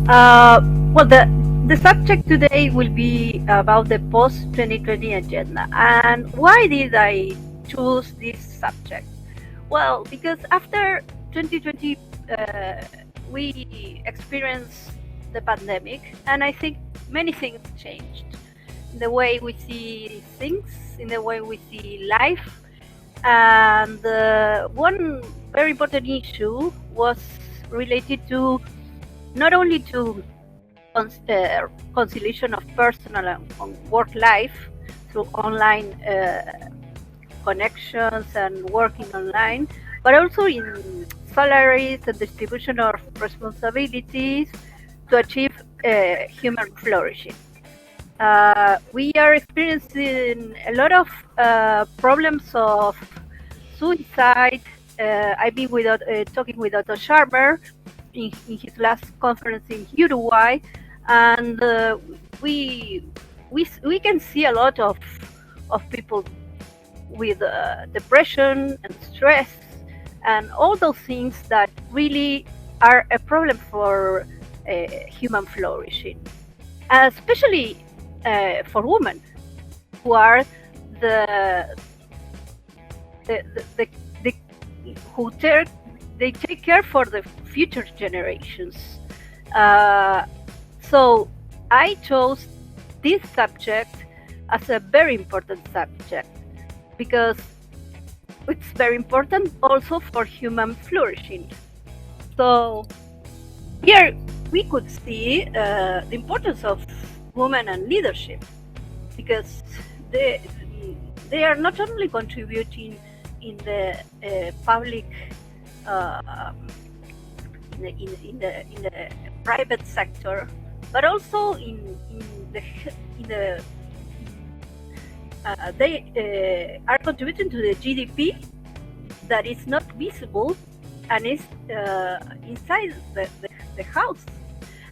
Uh, well, the subject today will be about the post 2020 agenda. And why did I choose this subject? Well, because after 2020, we experienced the pandemic, and I think many things changed. In the way we see things, in the way we see life. And one very important issue was related to not only to conciliation of personal and work life through online connections and working online, but also in salaries and distribution of responsibilities to achieve human flourishing. We are experiencing a lot of problems of suicide. I've been talking with Dr. Scharmer in his last conference in Uruguay, and we can see a lot of people with depression and stress and all those things that really are a problem for human flourishing, especially for women who are the who they take care for the future generations. So I chose this subject as a very important subject because it's very important also for human flourishing. So here we could see the importance of women and leadership, because they are not only contributing in the public in the private sector, but also they are contributing to the GDP that is not visible and is inside the house.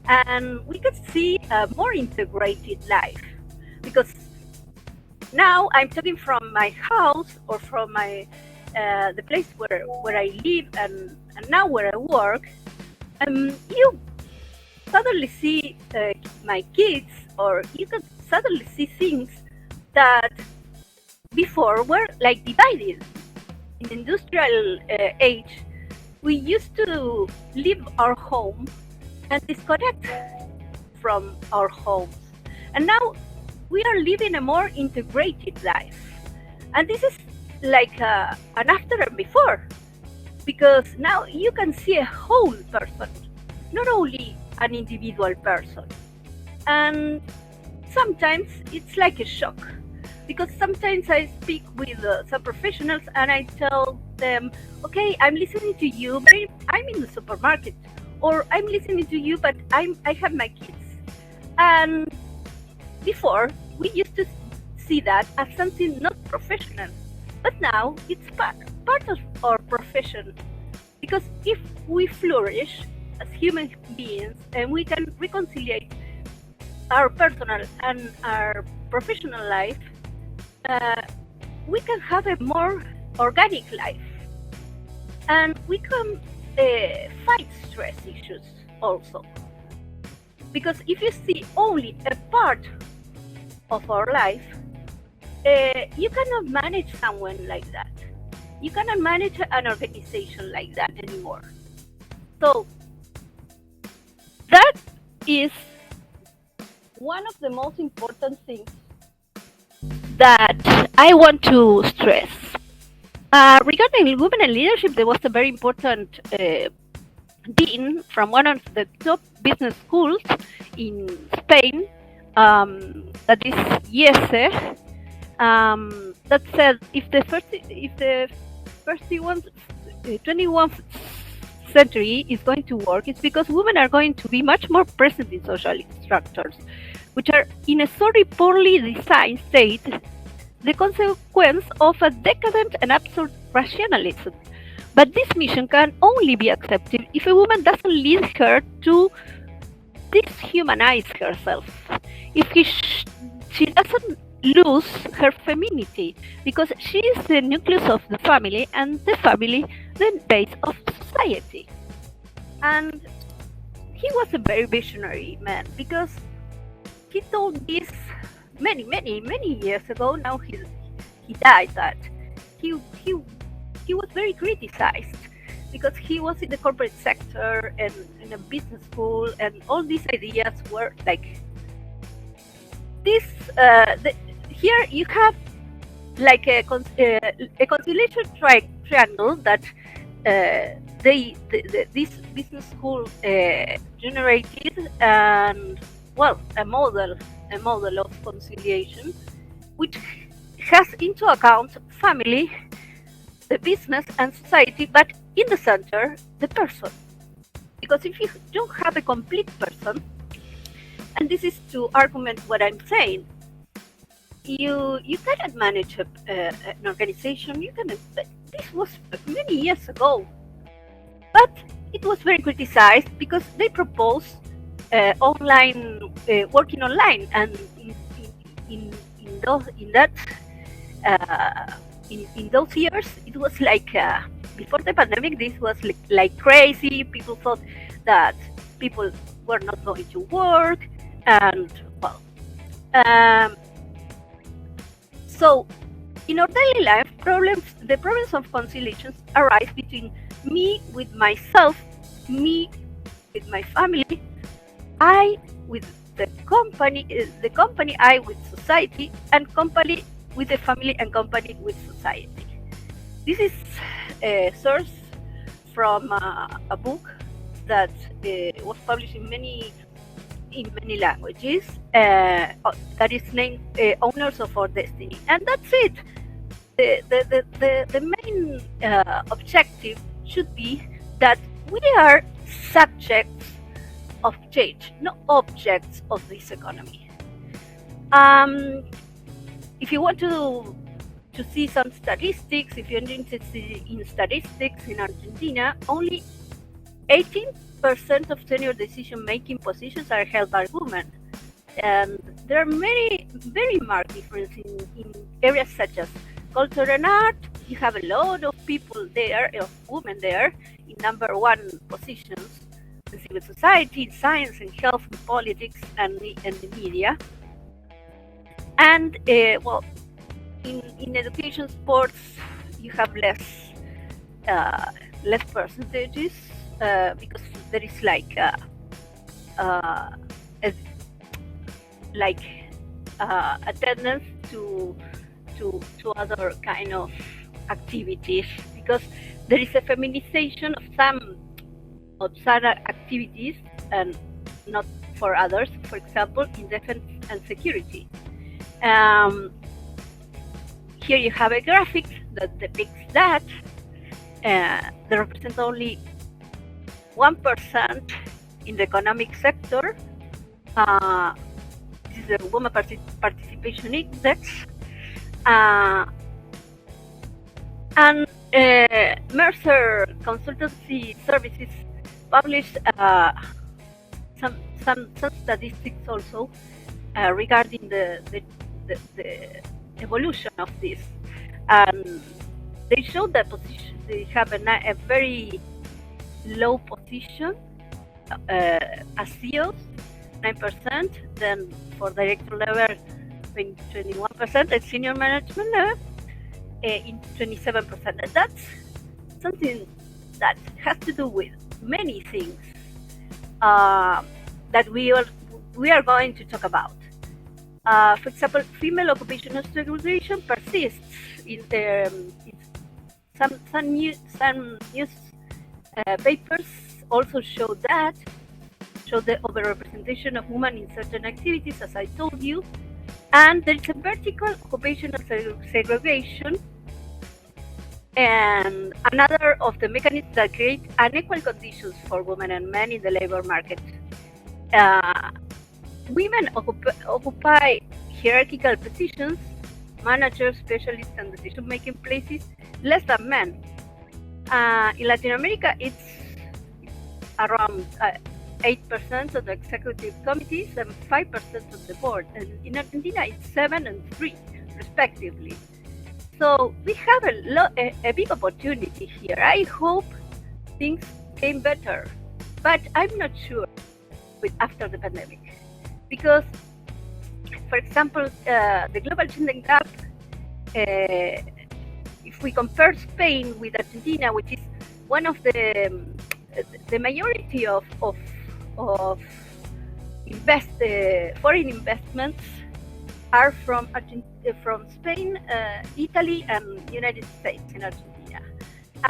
And we could see a more integrated life, because now I'm talking from my house or from my the place where I live and now where I work. You suddenly see my kids, or you can suddenly see things that before were like divided. In the industrial age, we used to leave our home and disconnect from our homes, and now we are living a more integrated life. And this is like an after and before, because now you can see a whole person, not only an individual person. And sometimes it's like a shock, because sometimes I speak with some professionals and I tell them, okay, I'm listening to you, but I'm in the supermarket, or I'm listening to you, but I have my kids. And before, we used to see that as something not professional, but now it's part of our profession, because if we flourish as human beings and we can reconcile our personal and our professional life, we can have a more organic life, and we can fight stress issues also. Because if you see only a part of our life, you cannot manage someone like that. You cannot manage an organization like that anymore. So that is one of the most important things that I want to stress. Regarding women in leadership, there was a very important dean from one of the top business schools in Spain, that is IESE, that said if the 21st century is going to work, it's because women are going to be much more present in social structures, which are in a sorry poorly designed state, the consequence of a decadent and absurd rationalism. But this mission can only be accepted if a woman doesn't lead her to dehumanize herself, if she doesn't lose her femininity, because she is the nucleus of the family, and the family the base of society. And he was a very visionary man because he told this many years ago. Now he died, but he he he was very criticized because he was in the corporate sector and in a business school, and all these ideas were like this. Here you have like a conciliation triangle that this business school generated, and well, a model of conciliation, which has into account family, the business, and society, but in the center, the person. Because if you don't have a complete person, and this is to argument what I'm saying, you cannot manage an organization. You cannot. This was many years ago, but it was very criticized because they proposed online working online, and in those years it was like before the pandemic. This was like crazy. People thought that people were not going to work, and well. So, in our daily life, the problems of conciliations arise between me with myself, me with my family, I with the company, I with society, and company with the family, and company with society. This is a source from a book that was published in many languages, that is named Owners of Our Destiny. And that's it. The main objective should be that we are subjects of change, not objects of this economy. If you want to see some statistics, if you're interested in statistics in Argentina, only 18% of senior decision-making positions are held by women, and there are many very marked differences in areas such as culture and art. You have a lot of people there, of women there, in number one positions in civil society, in science, in health, in politics, and the media. And well, in education, sports, you have less percentages. Because there is like a tendency to other kind of activities, because there is a feminization of some activities and not for others. For example, in defense and security. Here you have a graphic that depicts that. They represent only 1% in the economic sector. This is the Women Participation Index. And Mercer Consultancy Services published some statistics also regarding the evolution of this. And they show that they have a very low position as CEOs, 9%, then for director level 21%, and senior management level in 27%. And that's something that has to do with many things that we are going to talk about. For example, female occupational segregation persists in some news papers also show the overrepresentation of women in certain activities, as I told you, and there is a vertical occupational segregation, and another of the mechanisms that create unequal conditions for women and men in the labor market. Women occupy hierarchical positions, managers, specialists, and decision-making places less than men. In Latin America, it's around 8% of the executive committees and 5% of the board. And in Argentina, it's 7 and 3, respectively. So we have a big opportunity here. I hope things came better, but I'm not sure. after the pandemic, because, for example, the global gender gap. If we compare Spain with Argentina, which is one of the majority of foreign investments are from Spain, Italy, and United States in Argentina.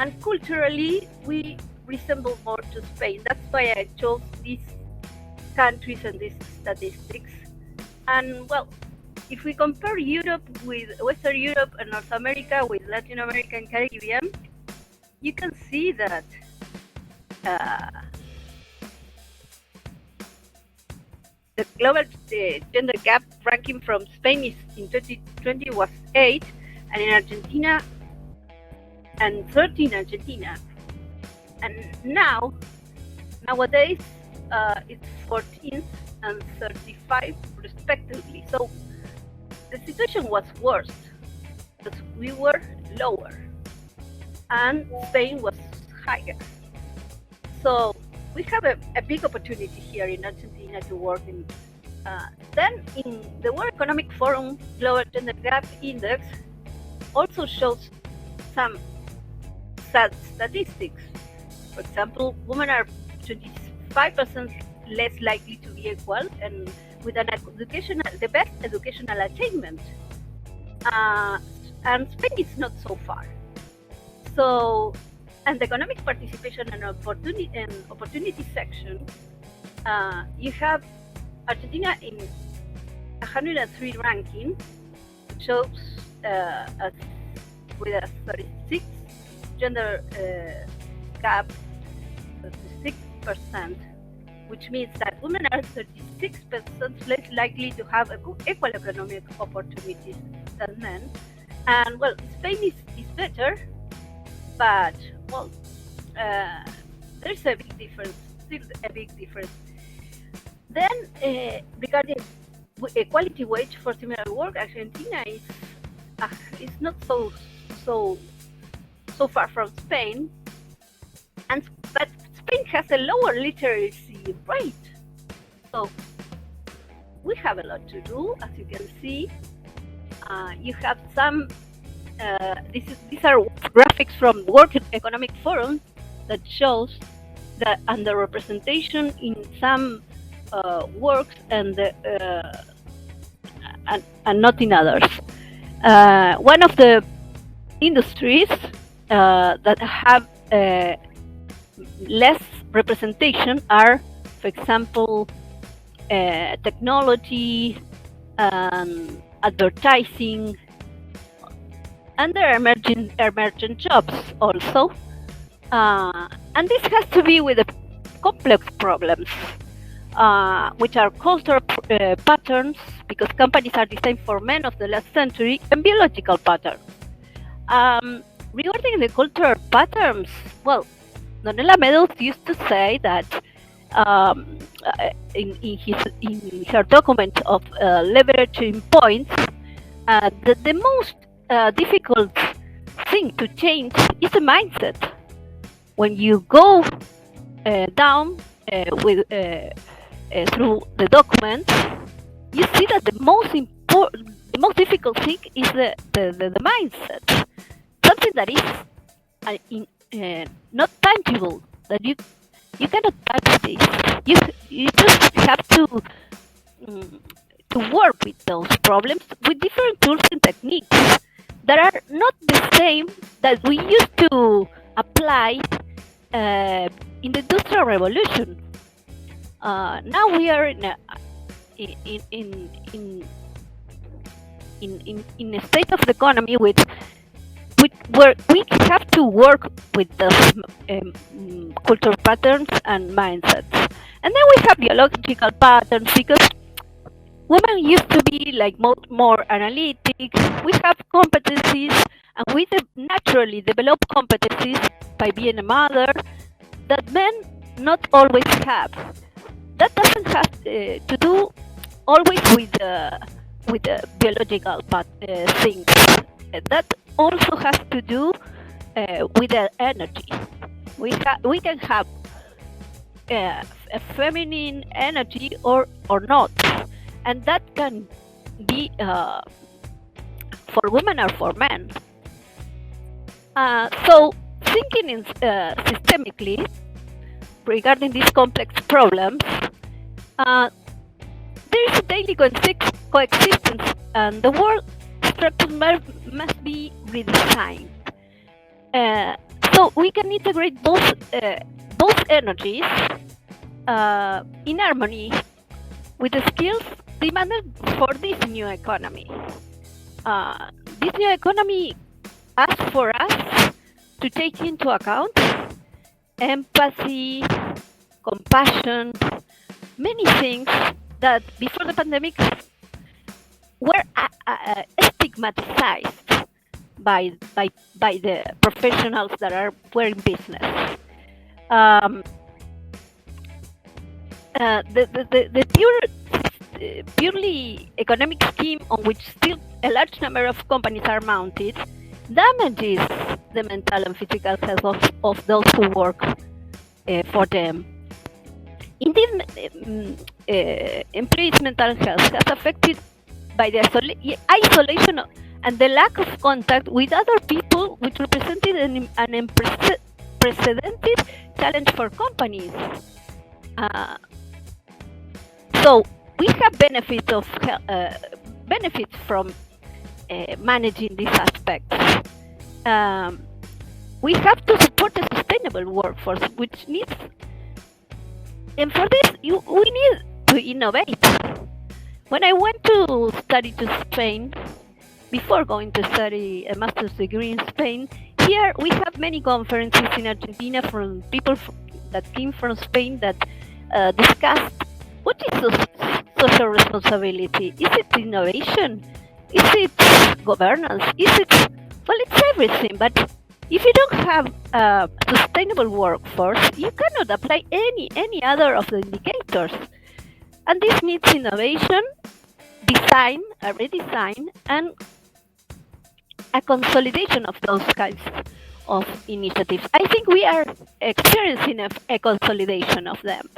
And culturally, we resemble more to Spain. That's why I chose these countries and these statistics. And well, if we compare Europe with Western Europe and North America with Latin America and Caribbean, you can see that the global gender gap ranking from Spain in 2020 was 8, and in Argentina, and 13 in Argentina. And nowadays, it's 14 and 35 respectively. So the situation was worse because we were lower and Spain was higher. So we have a big opportunity here in Argentina to work in. Then in the World Economic Forum Global Gender Gap Index also shows some sad statistics. For example, women are 25% less likely to be equal and with the best educational achievement. And Spain is not so far. So, and the economic participation and opportunity section, you have Argentina in 103 ranking, shows with a 36 gender gap, 36%, which means that women are 36% less likely to have equal economic opportunities than men. And well, Spain is better, but well, there's a big difference, still a big difference. Then regarding equality wage for similar work, Argentina is not so far from Spain, but Spain has a lower literacy rate. So we have a lot to do, as you can see. You have some. These are graphics from World Economic Forum that shows the underrepresentation in some works and not in others. One of the industries that have less representation are, for example, technology, advertising, and there are emergent jobs also. And this has to be with the complex problems, which are cultural patterns, because companies are designed for men of the last century, and biological patterns. Regarding the cultural patterns, well, Donella Meadows used to say that in her document of leveraging points, that the most difficult thing to change is a mindset. When you go down through the document, you see that the most difficult thing is the mindset, something that is not tangible, that you cannot touch this. You just have to work with those problems with different tools and techniques that are not the same that we used to apply in the Industrial Revolution. Now we are in a state of the economy where we have to work with those cultural patterns and mindsets. And then we have biological patterns, because women used to be like more analytic. We have competencies, and we naturally develop competencies by being a mother that men not always have. That doesn't have to do always with the biological things. That also has to do with the energy. We can have a feminine energy or not, and that can be for women or for men. So thinking systemically regarding these complex problems, there is a daily coexistence, and the world structure must be redesigned. So we can integrate both energies in harmony with the skills demanded for this new economy. This new economy asks for us to take into account empathy, compassion, many things that before the pandemic were stigmatized by the professionals that were in business. The purely economic scheme on which still a large number of companies are mounted damages the mental and physical health of those who work for them. Indeed, employees' mental health has affected by the isolation and the lack of contact with other people, which represented an unprecedented challenge for companies. So we have benefits from managing these aspects. We have to support a sustainable workforce, which needs, and for this we need to innovate. When I went to study to Spain, before going to study a master's degree in Spain, here we have many conferences in Argentina from people that came from Spain that discussed what is social responsibility. Is it innovation? Is it governance? Well, it's everything. But if you don't have a sustainable workforce, you cannot apply any other of the indicators. And this needs innovation, design, a redesign, and a consolidation of those kinds of initiatives. I think we are experiencing a consolidation of them.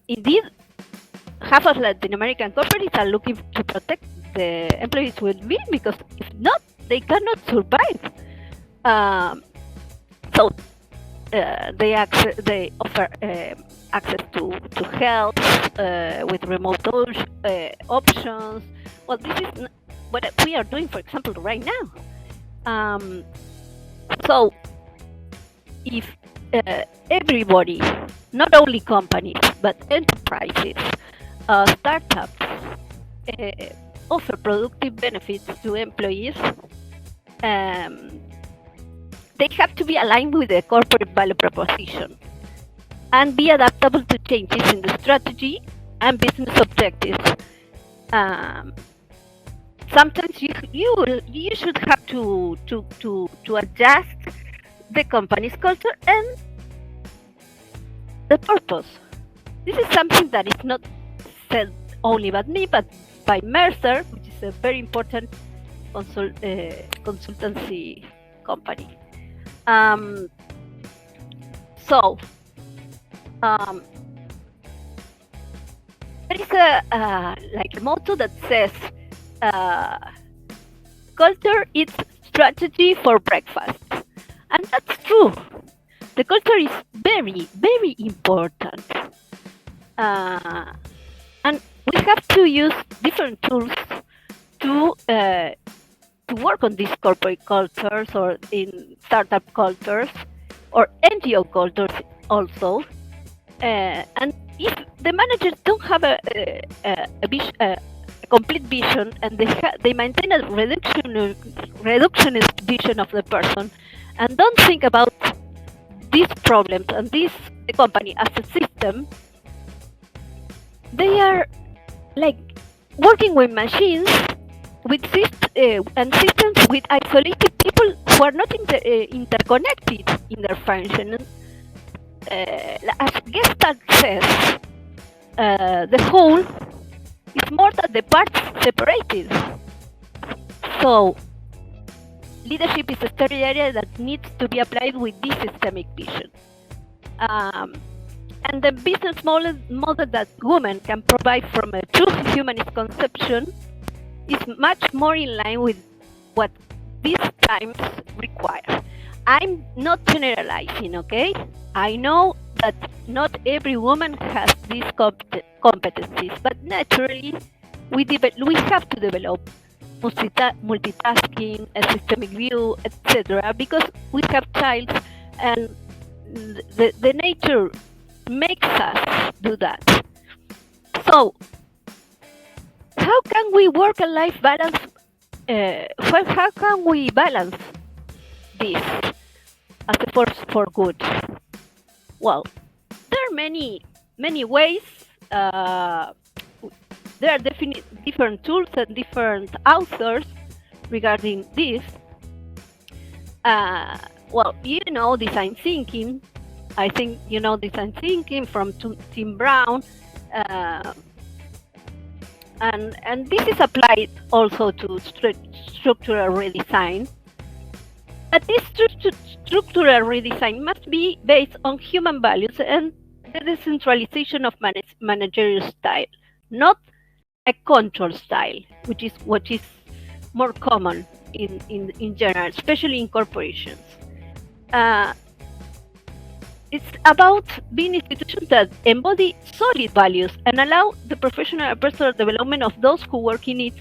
Indeed, half of Latin American corporates are looking to protect the employees' well-being, because if not, they cannot survive. So they offer access to health with remote options. Well, this is what we are doing, for example, right now. So if everybody, not only companies, but enterprises, startups, offer productive benefits to employees, they have to be aligned with the corporate value proposition and be adaptable to changes in the strategy and business objectives. Sometimes you should have to adjust the company's culture and the purpose. This is something that is not said only by me, but by Mercer, which is a very important consultancy company. There is a motto that says, culture is strategy for breakfast. And that's true. The culture is very, very important. And we have to use different tools to work on these corporate cultures, or in startup cultures, or NGO cultures also. And if the managers don't have a complete vision, and they maintain a reductionist vision of the person, and don't think about these problems and the company as a system, they are like working with machines, with and systems with isolated people who are not interconnected in their function. As Gestalt says, the whole is more than the parts separated. So leadership is a study area that needs to be applied with this systemic vision. Um, and the business model that women can provide from a true humanist conception is much more in line with what these times require. I'm not generalizing, okay? I know that not every woman has these competencies, but naturally we have to develop multitasking, a systemic view, etc., because we have child, and the nature makes us do that. So, how can we work a life balance? How can we balance this as a force for good? Well, there are many ways. There are different tools and different authors regarding this. Well, design thinking. I think design thinking from Tim Brown, and this is applied also to structural redesign. But this structural redesign must be based on human values and the decentralization of managerial style, not a control style, which is what is more common in general, especially in corporations. It's about being institutions that embody solid values and allow the professional and personal development of those who work in it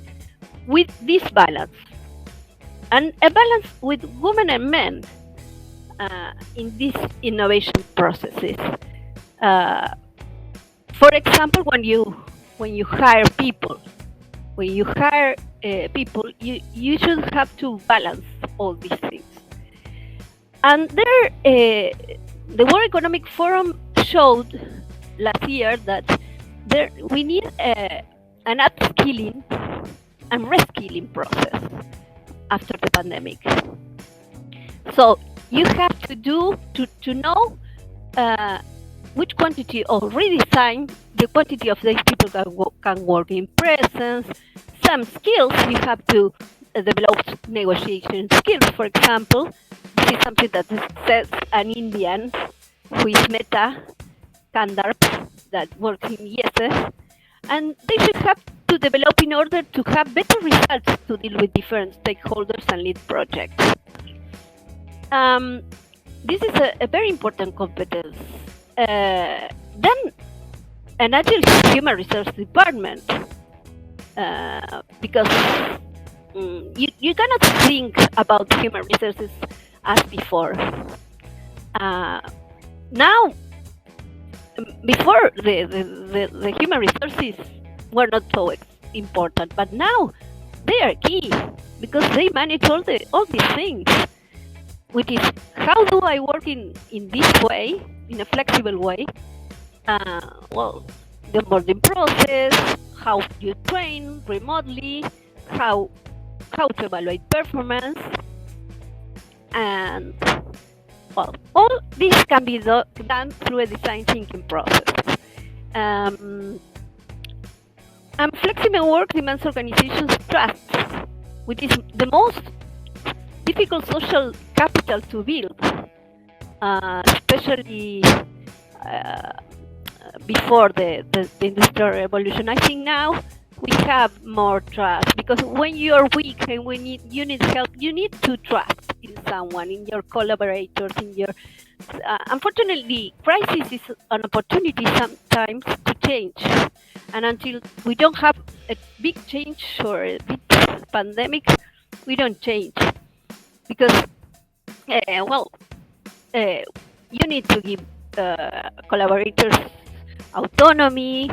with this balance. And a balance with women and men in these innovation processes. For example, when you hire people, you should have to balance all these things. And the World Economic Forum showed last year that we need an upskilling and reskilling process after the pandemic. So you have to know which quantity of redesign, the quantity of these people that can work in presence, some skills you have to develop negotiation skills, for example. This is something that says an Indian who is Meta Kandarp that works in IESE, and they should have to develop in order to have better results to deal with different stakeholders and lead projects. This is a very important competence. Then an agile human resource department, because you cannot think about human resources as before. Now, before the human resources were not so important, but now they are key because they manage all these things, which is how do I work in this way, in a flexible way? Well, the onboarding process, how you train remotely, how to evaluate performance, and well, all this can be done through a design thinking process. And flexible work demands organizations' trust, which is the most difficult social capital to build, especially before the Industrial Revolution. I think now we have more trust, because when you are weak and when you need help, you need to trust in someone, in your collaborators, in your... unfortunately, crisis is an opportunity sometimes to change. And until we don't have a big change or a big pandemic, we don't change. Because, you need to give collaborators autonomy,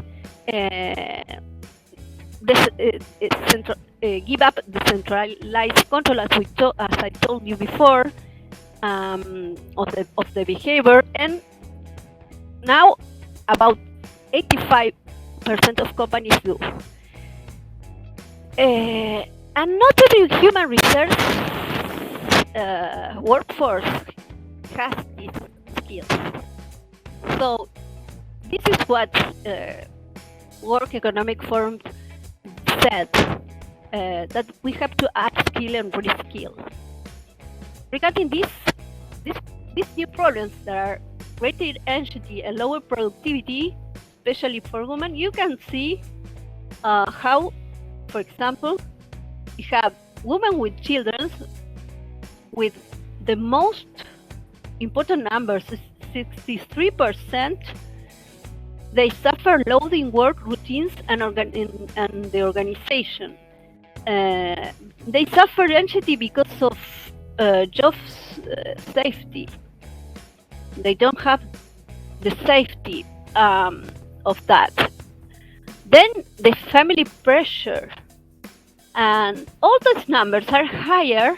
give up the centralized control, as I told you before, of the behavior. And now about 85% of companies do. And not every human resource workforce has these skills. So this is what World Economic Forum said, that we have to upskill and reskill. Regarding these new problems that are greater anxiety and lower productivity, especially for women, you can see how, for example, you have women with children with the most important numbers, 63%, they suffer loading work routines and the organization. They suffer anxiety because of job safety. They don't have the safety of that. Then the family pressure, and all those numbers are higher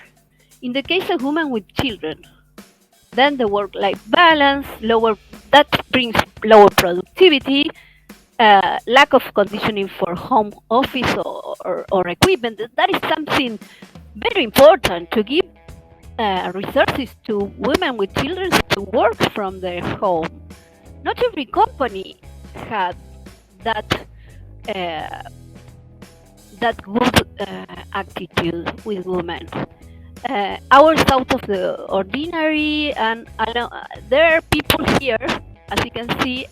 in the case of women with children. Then the work-life balance, that brings lower productivity, lack of conditioning for home office or equipment. That is something very important, to give resources to women with children to work from their home. Not every company had that good attitude with women. Hours out of the ordinary, and there are people here, as you can see,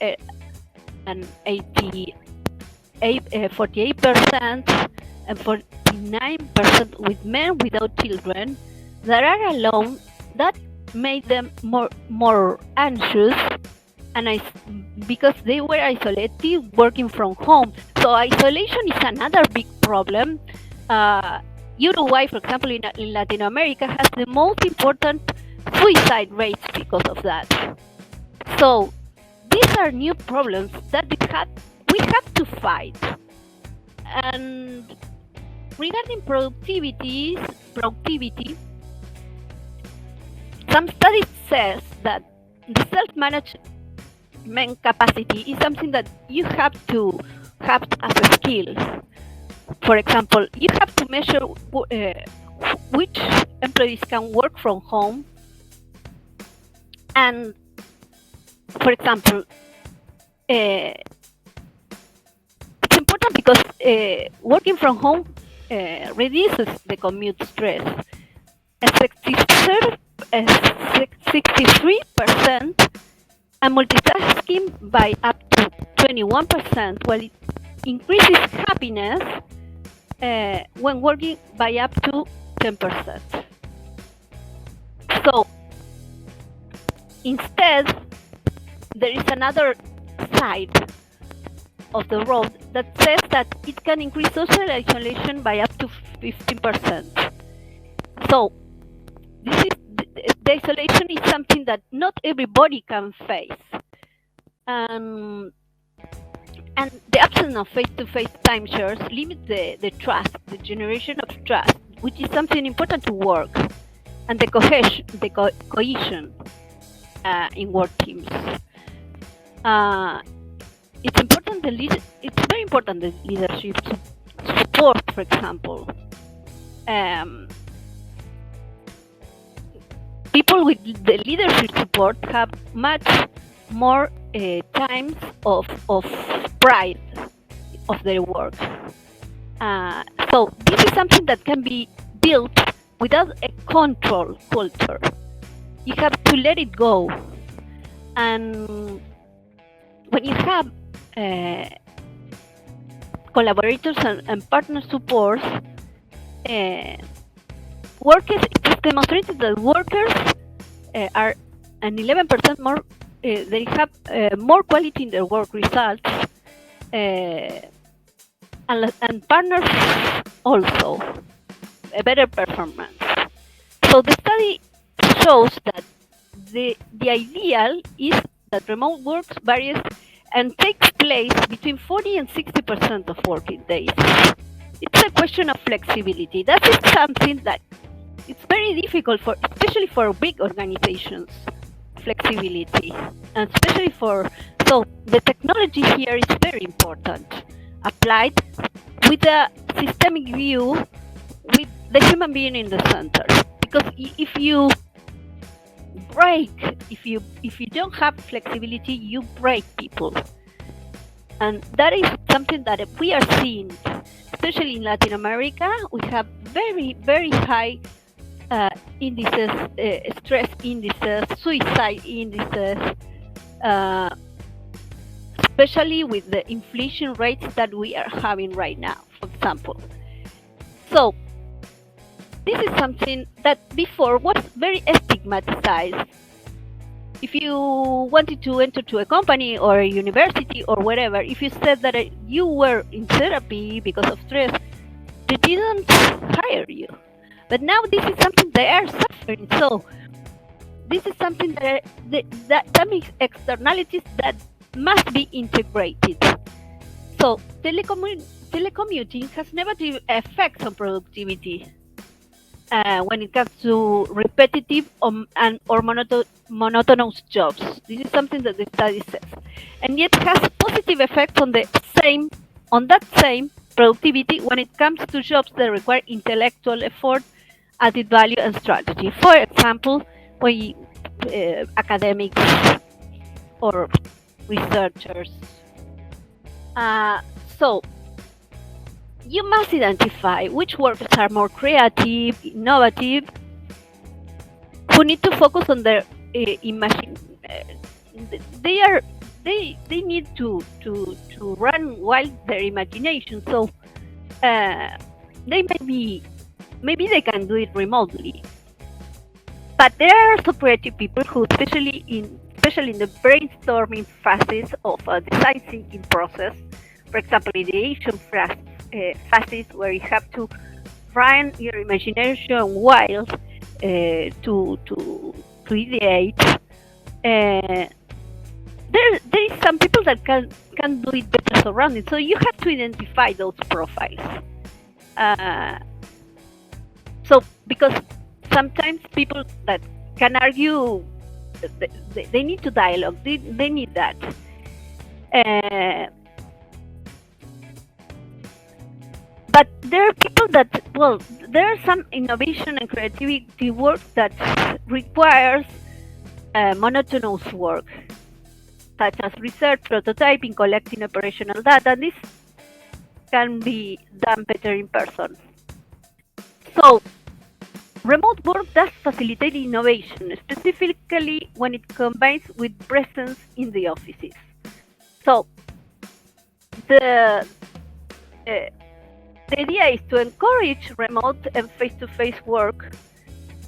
an 48% and 49% with men without children that are alone. That made them more anxious, and because they were isolated, working from home. So isolation is another big problem. Uruguay, for example, in Latin America, has the most important suicide rates because of that. So these are new problems that we have to fight. And regarding productivity, some studies says that the self-management capacity is something that you have to have as a skill. For example, you have to measure which employees can work from home. And, for example, it's important because working from home reduces the commute stress. 63% and multitasking by up to 21%, while it increases happiness when working by up to 10%. So instead, there is another side of the road that says that it can increase social isolation by up to 15%. So the isolation is something that not everybody can face. And the absence of face-to-face timeshares limits the trust, the generation of trust, which is something important to work, and the cohesion in work teams. It's very important the leadership support, for example. People with the leadership support have much more times of pride of their work. So this is something that can be built without a control culture. You have to let it go. And when you have collaborators and partner support, workers, it's demonstrated that workers are an 11% more, they have more quality in their work results, and partners also a better performance. So the study shows that the ideal is that remote work varies and takes place between 40 and 60% of working days. It's a question of flexibility. That is something that it's very difficult especially for big organizations, flexibility, and especially so the technology here is very important, applied with a systemic view, with the human being in the center. Because if you don't have flexibility, you break people. And that is something that we are seeing, especially in Latin America. We have very, very high indices, stress indices, suicide indices, uh, especially with the inflation rates that we are having right now, for example. So this is something that before was very stigmatized. If you wanted to enter to a company or a university or whatever, if you said that you were in therapy because of stress, they didn't hire you. But now this is something they are suffering. So this is something that makes externalities that must be integrated. So telecommuting has negative effects on productivity when it comes to repetitive or monotonous jobs. This is something that the study says, and yet has positive effects on that same productivity when it comes to jobs that require intellectual effort, added value, and strategy. For example, academics or researchers. So you must identify which workers are more creative, innovative, who need to focus on their imagine. They need to run wild their imagination. So maybe they can do it remotely. But there are also creative people who, especially in the brainstorming phases of a design thinking process, for example, ideation phases where you have to run your imagination wild to ideate. There is some people that can do it better surrounding. So you have to identify those profiles. So because sometimes people that can argue, they need to dialogue. They need that. But there are people that, there are some innovation and creativity work that requires monotonous work, such as research, prototyping, collecting operational data. This can be done better in person. So remote work does facilitate innovation, specifically when it combines with presence in the offices. So the idea is to encourage remote and face-to-face work,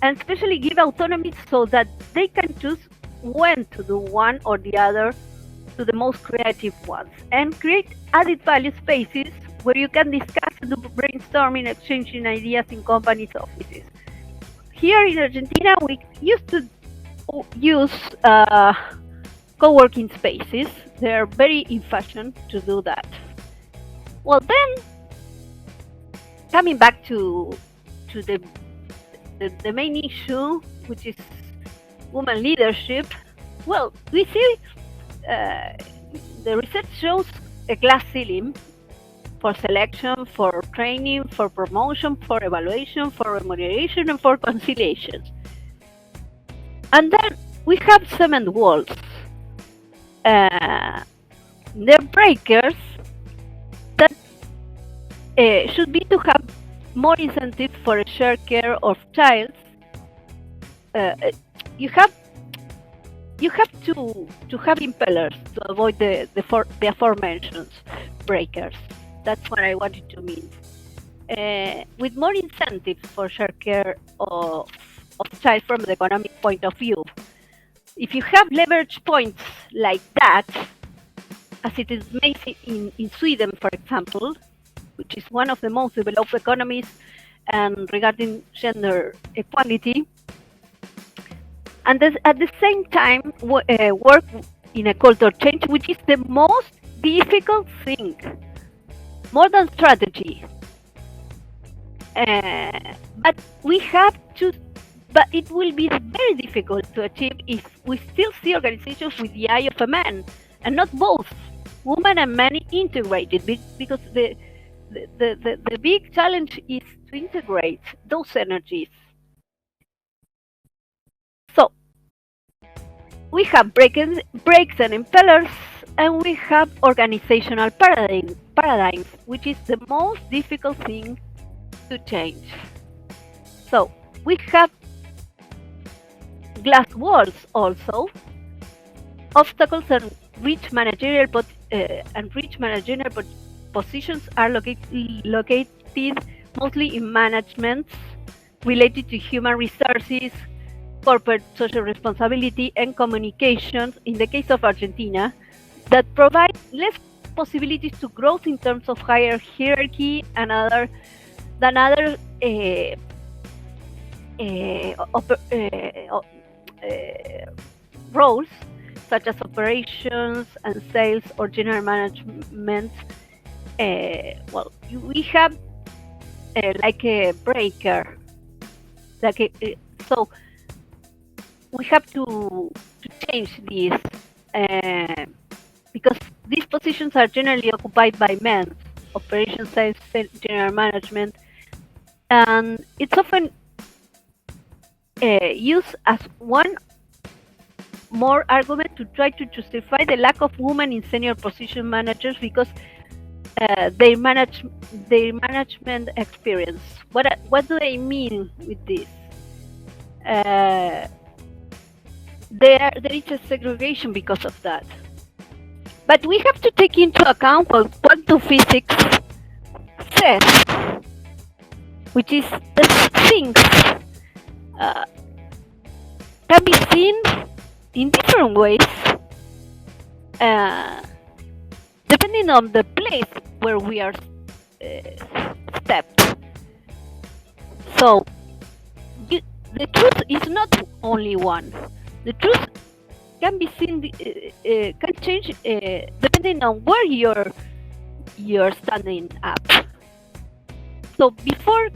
and especially give autonomy so that they can choose when to do one or the other to the most creative ones, and create added value spaces where you can discuss and do brainstorming, exchanging ideas in companies' offices. Here in Argentina, we used to use co-working spaces. They're very in fashion to do that. Well, then, coming back to the main issue, which is women leadership, well, we see the research shows a glass ceiling for selection, for training, for promotion, for evaluation, for remuneration, and for conciliation. And then we have cement walls. They're breakers that should be to have more incentive for a shared care of child. You have to have impellers to avoid the aforementioned breakers. That's what I wanted to mean. With more incentives for shared care of child from the economic point of view. If you have leverage points like that, as it is made in Sweden, for example, which is one of the most developed economies and regarding gender equality, and at the same time work in a culture change, which is the most difficult thing, more than strategy. But it will be very difficult to achieve if we still see organizations with the eye of a man, and not both women and men integrated, because the big challenge is to integrate those energies. So we have breaks and impellers, and we have organizational paradigms, which is the most difficult thing to change. So we have glass walls also, Obstacles and reach managerial positions are located mostly in management related to human resources, corporate social responsibility, and communications, in the case of Argentina, that provide less possibilities to growth in terms of higher hierarchy and other roles, such as operations and sales or general management. We have like a breaker, so we have to change this because these positions are generally occupied by men, operations, sales, general management, and it's often used as one more argument to try to justify the lack of women in senior position managers because their management experience. What do they mean with this? There is a segregation because of that. But we have to take into account what quantum physics says, which is that things can be seen in different ways depending on the place where we are stepped. So the truth is not only one. The truth can be seen, can change depending on where you're standing up. So before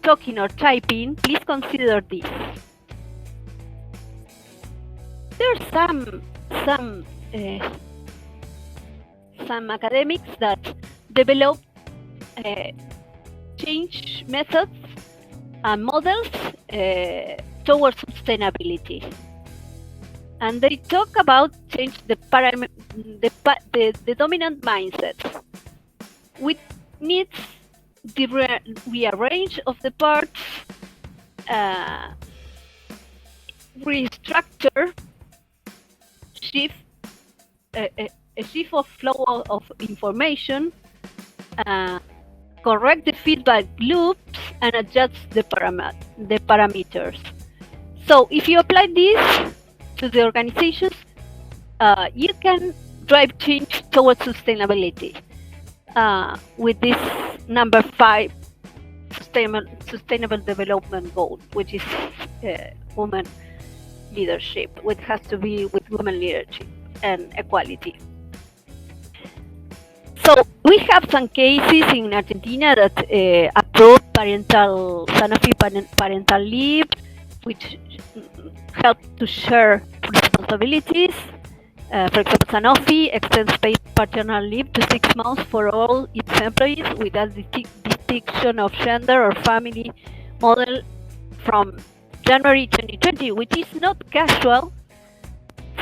talking or typing, please consider this. There are some academics that develop change methods and models towards sustainability, and they talk about change the dominant mindset, which needs the rearrange of the parts, restructure, shift a shift of flow of information, correct the feedback loops, and adjust the parameters. So if you apply this to the organizations, you can drive change towards sustainability with this number 5 sustainable development goal, which is women leadership, which has to be with women leadership and equality. So we have some cases in Argentina that approve Sanofi parental leave, which help to share responsibilities. For example, Sanofi extends paid paternal leave to 6 months for all its employees without distinction of gender or family model from January 2020, which is not casual.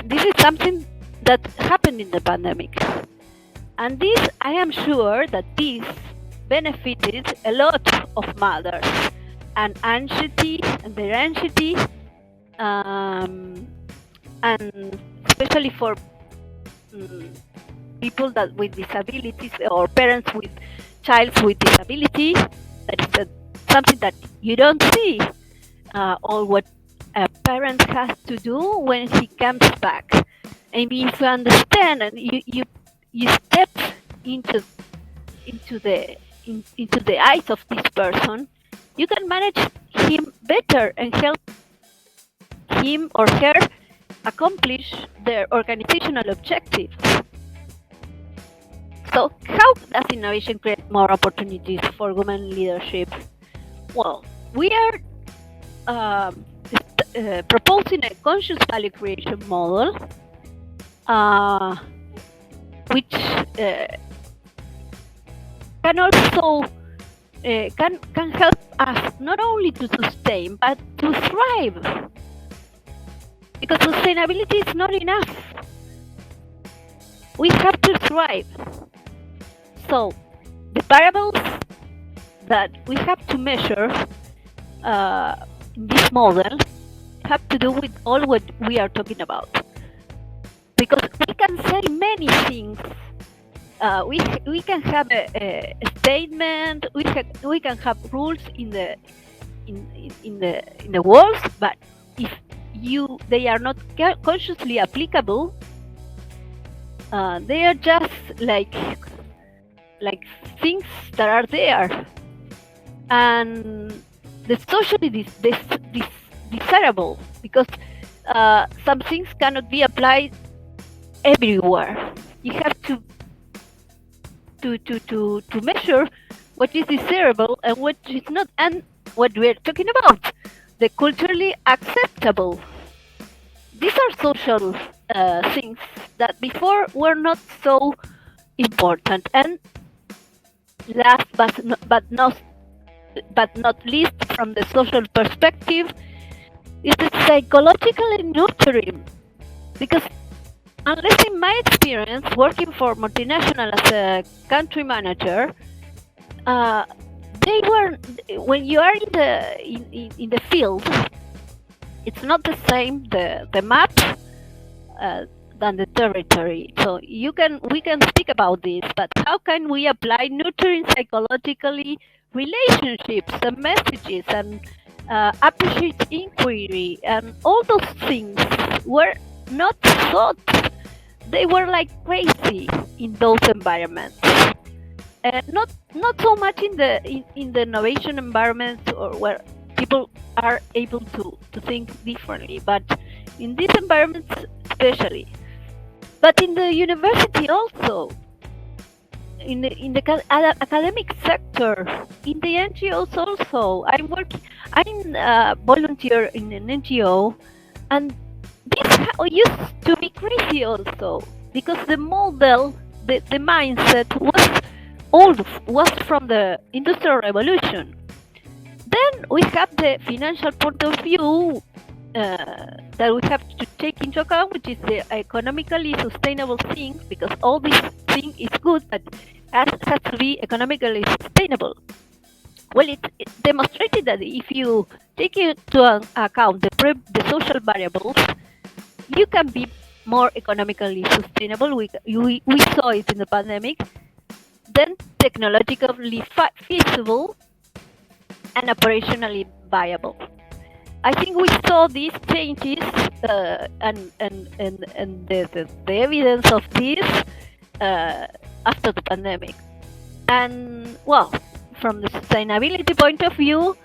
This is something that happened in the pandemic. And this, I am sure that this benefited a lot of mothers and their anxiety, and especially for people that with disabilities or parents with child with disability. That is something that you don't see, or what a parent has to do when he comes back. And if you understand and you step into the eyes of this person, you can manage him better and help him or her accomplish their organizational objectives. So how does innovation create more opportunities for women leadership? Well, we are proposing a conscious value creation model, which can also can help us not only to sustain but to thrive, because sustainability is not enough. We have to thrive. So the variables that we have to measure in this model have to do with all what we are talking about, because we can say many things. We can have a statement. We can have rules in the walls, but if they are not consciously applicable, they are just like things that are there, and the socially desirable, because some things cannot be applied everywhere. You have to measure what is desirable and what is not, and what we're talking about, the culturally acceptable. These are social things that before were not so important. And last but not least, from the social perspective, is the psychologically nurturing, because unless in my experience working for multinational as a country manager, they were, when you are in the field, it's not the same the map than the territory. So we can speak about this, but how can we apply nurturing psychologically relationships and messages and appreciate inquiry, and all those things were not thought. They were like crazy in those environments. Not so much in the innovation environments, or where people are able to think differently, but in these environments especially. But in the university also, in the academic sector, in the NGOs also. I'm volunteer in an NGO, and this used to be crazy also, because the model, the mindset was from the Industrial Revolution. Then we have the financial point of view that we have to take into account, which is the economically sustainable thing, because all this thing is good, but has to be economically sustainable. Well, it demonstrated that if you take into account the social variables, you can be more economically sustainable. We saw it in the pandemic. Then technologically feasible and operationally viable. I think we saw these changes and the evidence of this after the pandemic. And well, from the sustainability point of view,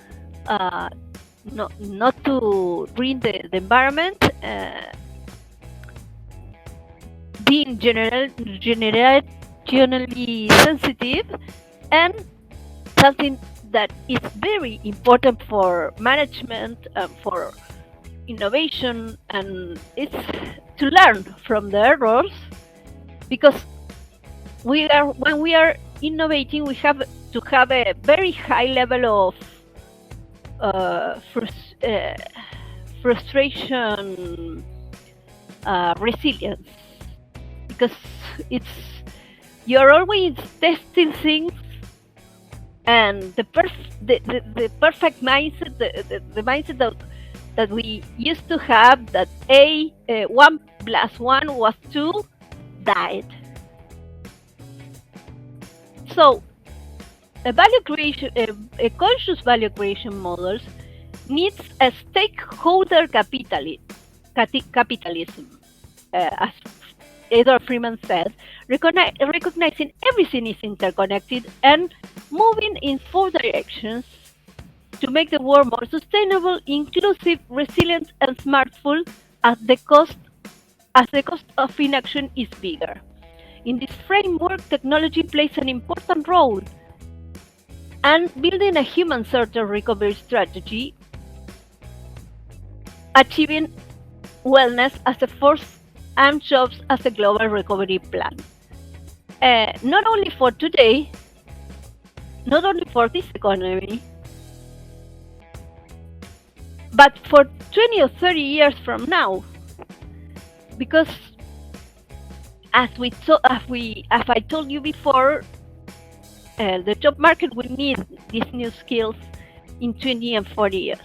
not to ruin the environment, being generally sensitive, and something that is very important for management and for innovation, and it's to learn from the errors, because when we are innovating, we have to have a very high level of frustration resilience, because you're always testing things, and the perfect mindset, the mindset that we used to have, that 1 + 1 was 2, died. So a value creation, a conscious value creation models needs a stakeholder capitalism, as Edward Freeman said, recognizing everything is interconnected and moving in 4 directions to make the world more sustainable, inclusive, resilient, and smartful, as the cost of inaction is bigger. In this framework, technology plays an important role, and building a human-centered recovery strategy, achieving wellness as a force, and jobs as a global recovery plan. Not only for today, not only for this economy, but for 20 or 30 years from now. Because as I told you before, the job market will need these new skills in 20 and 40 years.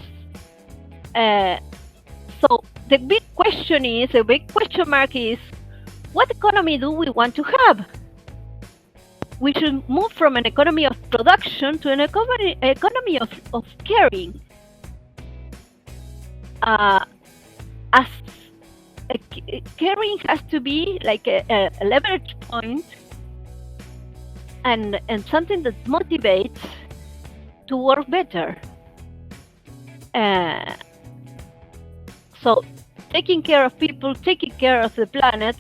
So the big question mark is, what economy do we want to have? We should move from an economy of production to an economy of caring. As caring has to be like a leverage point and something that motivates to work better. So taking care of people, taking care of the planet,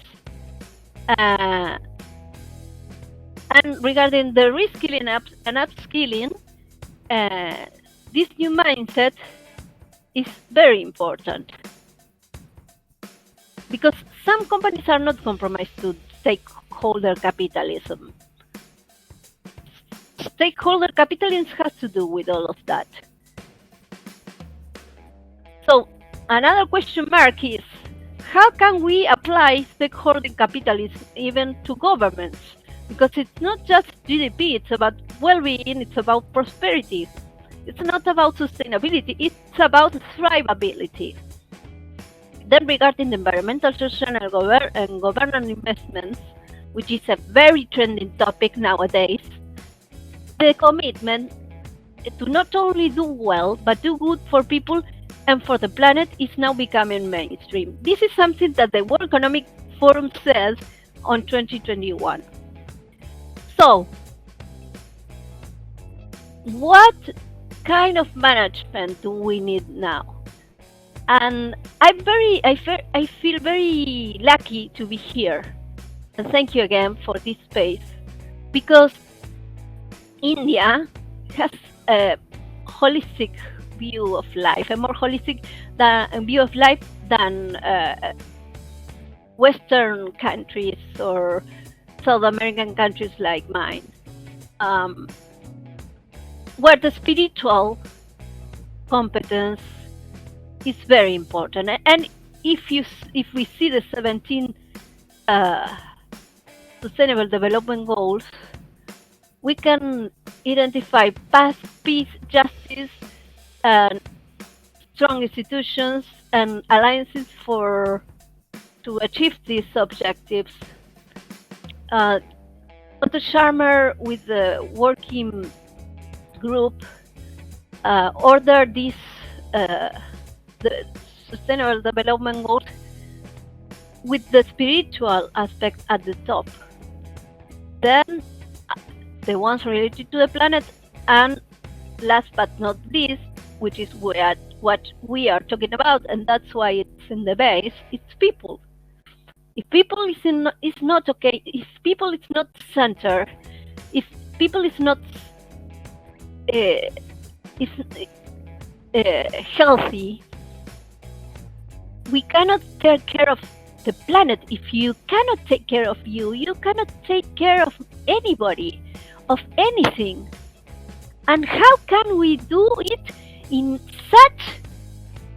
and regarding the reskilling and upskilling, this new mindset is very important, because some companies are not compromised to stakeholder capitalism. Stakeholder capitalism has to do with all of that. So another question mark is, how can we apply stakeholder capitalism even to governments? Because it's not just GDP, it's about well-being, it's about prosperity. It's not about sustainability, it's about thrivability. Then regarding the environmental, social, and governance investments, which is a very trending topic nowadays, the commitment to not only do well, but do good for people and for the planet is now becoming mainstream. This is something that the World Economic Forum says on 2021. So, what kind of management do we need now? And I feel very lucky to be here. And thank you again for this space, because India has a holistic view of life, a more holistic view of life than Western countries or South American countries like mine, where the spiritual competence is very important. And if we see the 17 Sustainable Development Goals, we can identify peace, justice, and strong institutions and alliances to achieve these objectives. Dr. Scharmer, with the working group, ordered the Sustainable Development Goals with the spiritual aspect at the top. Then the ones related to the planet, and last but not least, which is what we are talking about, and that's why it's in the base, it's people. If people is not okay, if people is not centered, if people is not healthy, we cannot take care of the planet. If you cannot take care of you, you cannot take care of anybody, of anything. And how can we do it in such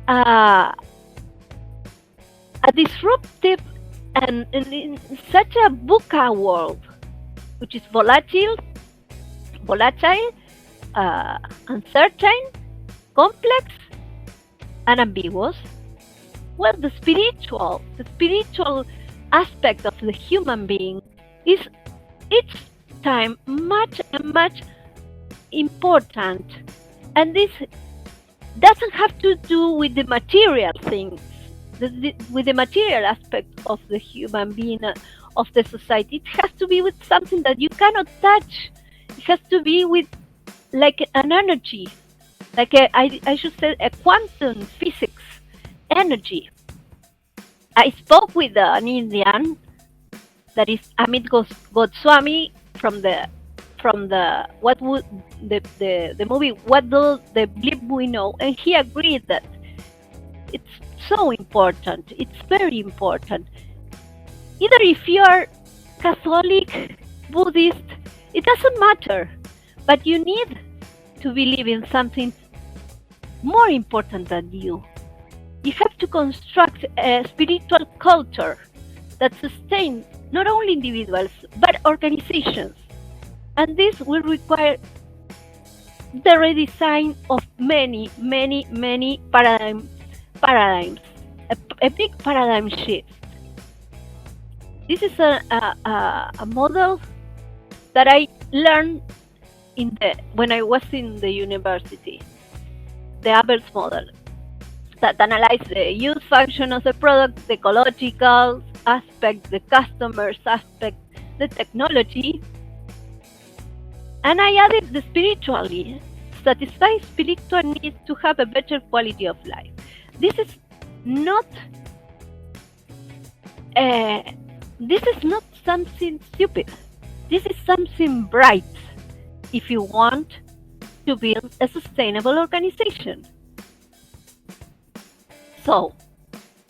a disruptive and in such a VUCA world, which is volatile, uncertain, complex, and ambiguous? Well, the spiritual aspect of the human being is each time much important, and this doesn't have to do with the material things, with the material aspect of the human being, of the society. It has to be with something that you cannot touch. It has to be with like an energy, like I should say a quantum physics energy. I spoke with an Indian, that is Amit Goswami, from the what would the movie What Do the Believe We Know, and he agreed that it's so important. It's very important. Either if you are Catholic, Buddhist, it doesn't matter, but you need to believe in something more important than you. You have to construct a spiritual culture that sustains not only individuals but organizations. And this will require the redesign of many paradigms. a big paradigm shift. This is a model that I learned when I was in the university, the Abell model, that analyzes the use function of the product, the ecological aspect, the customer's aspect, the technology, and I added the spiritually, satisfy spiritual needs to have a better quality of life. This is not something stupid. This is something bright if you want to build a sustainable organization. So,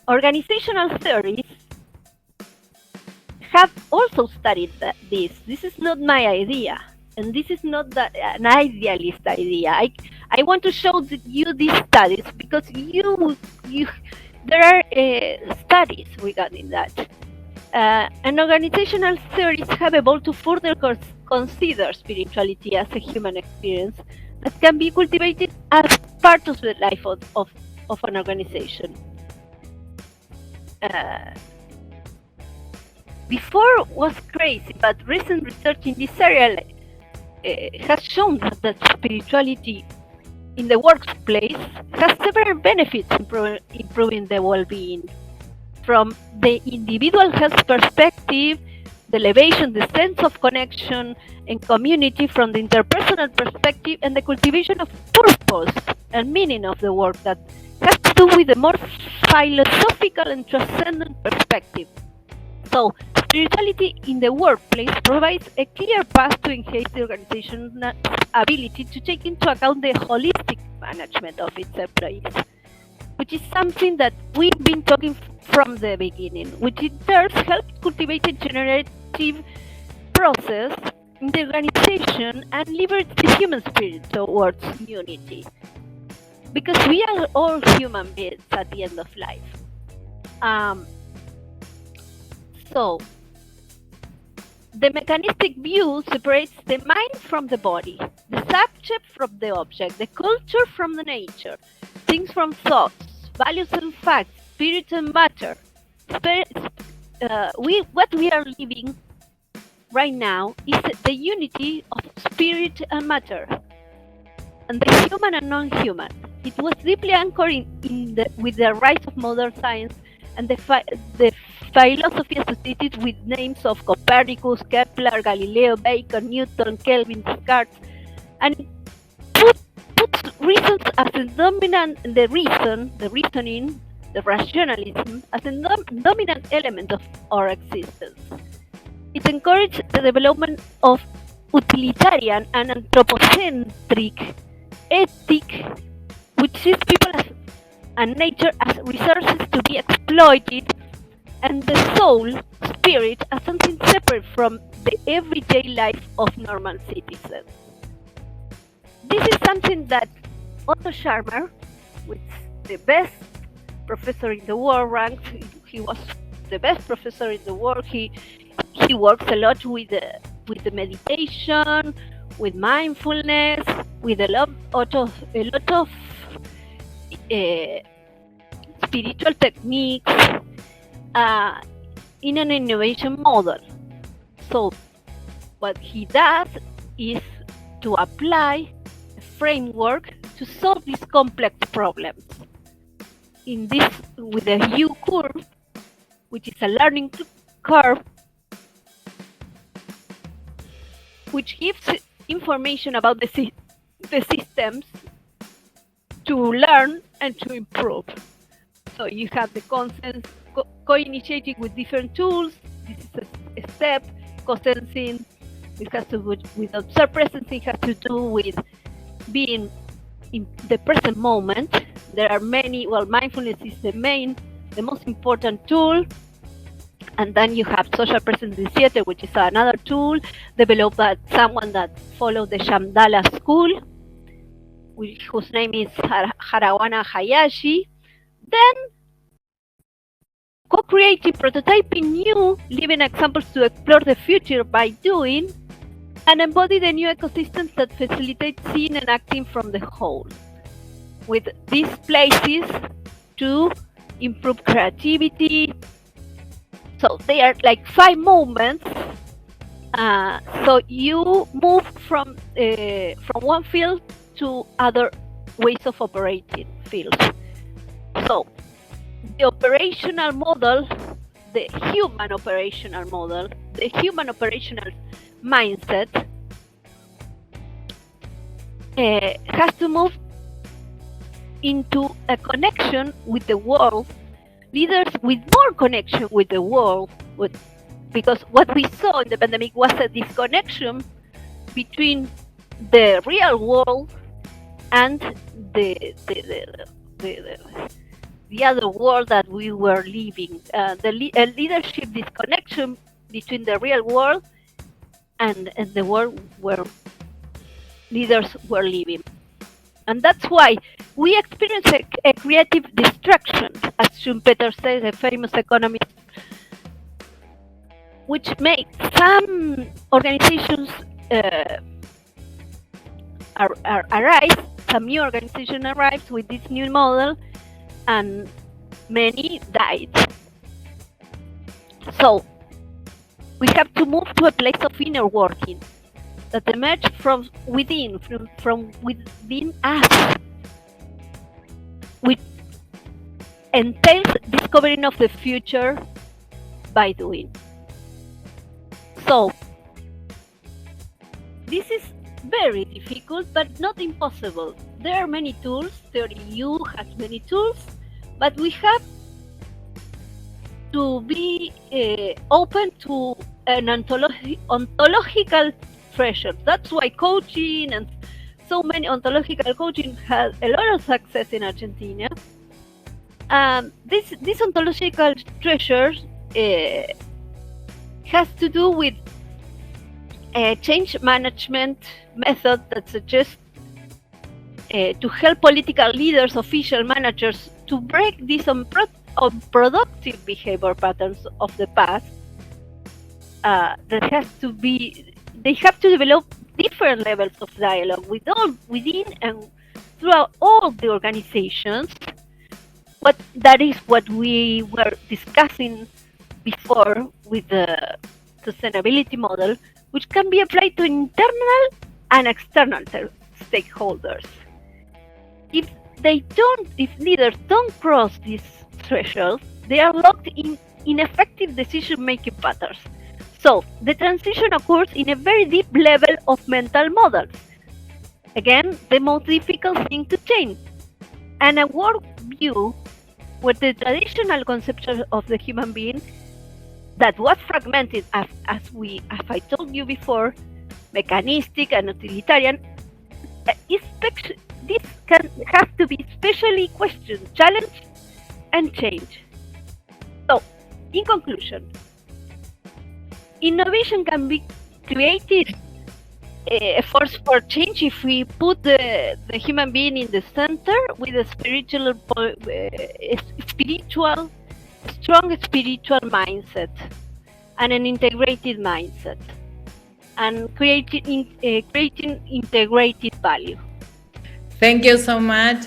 organizational theories have also studied this. This is not my idea, and this is not an idealist idea. I want to show you these studies because there are studies regarding that. And organizational theories have evolved to further consider spirituality as a human experience that can be cultivated as part of the life of an organization. Before was crazy, but recent research in this area has shown that spirituality in the workplace has several benefits improving the well-being. From the individual health perspective, the elevation, the sense of connection and community from the interpersonal perspective, and the cultivation of purpose and meaning of the work that has to do with a more philosophical and transcendent perspective. So, spirituality in the workplace provides a clear path to enhance the organization's ability to take into account the holistic management of its employees, which is something that we've been talking from the beginning, which in turn helps cultivate a generative process in the organization and leverage the human spirit towards unity. Because we are all human beings at the end of life. So, the mechanistic view separates the mind from the body, the subject from the object, the culture from the nature, things from thoughts, values and facts, spirit and matter. What we are living right now is the unity of spirit and matter, and the human and non-human. It was deeply anchored with the rise of modern science and the philosophy associated with names of Copernicus, Kepler, Galileo, Bacon, Newton, Kelvin, Descartes, and puts reasons as a dominant, the reasoning, the rationalism as a dominant element of our existence. It encouraged the development of utilitarian and anthropocentric ethic, which sees people and nature as resources to be exploited, and the soul, spirit, as something separate from the everyday life of normal citizens. This is something that Otto Scharmer, which is the best professor in the world, ranked. He was the best professor in the world. He works a lot with the meditation, with mindfulness, with a lot of spiritual techniques in an innovation model. So what he does is to apply a framework to solve these complex problems. In this, with a U curve, which is a learning curve, which gives information about the systems to learn and to improve. So you have the consent co-initiating with different tools. This is a step. Co-sensing, it has to do with observed presence. It has to do with being in the present moment. There are many. Well, mindfulness is the most important tool. And then you have social presence in theater, which is another tool developed by someone that followed the Shamdala school, whose name is Harawana Hayashi. Then co-creating, prototyping new living examples to explore the future by doing, and embody the new ecosystems that facilitate seeing and acting from the whole, with these places to improve creativity. So they are like 5 moments. So you move from one field to other ways of operating fields. So the operational model, the human operational model, the human operational mindset has to move into a connection with the world, leaders with more connection with the world, because what we saw in the pandemic was a disconnection between the real world and the other world that we were living. A leadership disconnection between the real world and the world where leaders were living. And that's why we experience a creative destruction, as Schumpeter says, a famous economist, which made some organizations arise, some new organization arrives with this new model, and many died. So we have to move to a place of inner working that emerge from within, from within us, which entails discovering of the future by doing. So this is very difficult, but not impossible. There are many tools. Theory U has many tools, but we have to be open to an ontological threshold. That's why coaching and so many ontological coaching has a lot of success in Argentina. This ontological threshold has to do with a change management method that suggests to help political leaders, official managers to break these unproductive behavior patterns of the past. They have to develop different levels of dialogue within and throughout all the organizations. That is what we were discussing before with the sustainability model, which can be applied to internal and external stakeholders. If leaders don't cross these thresholds, they are locked in ineffective decision-making patterns. So the transition occurs in a very deep level of mental models. Again, the most difficult thing to change. And a world view where the traditional conception of the human being that was fragmented, as I told you before, mechanistic and utilitarian, this can have to be specially questioned, challenged, and changed. So, in conclusion, innovation can be created, a force for change, if we put the human being in the center with a strong spiritual mindset and an integrated mindset, and creating integrated value. Thank you so much.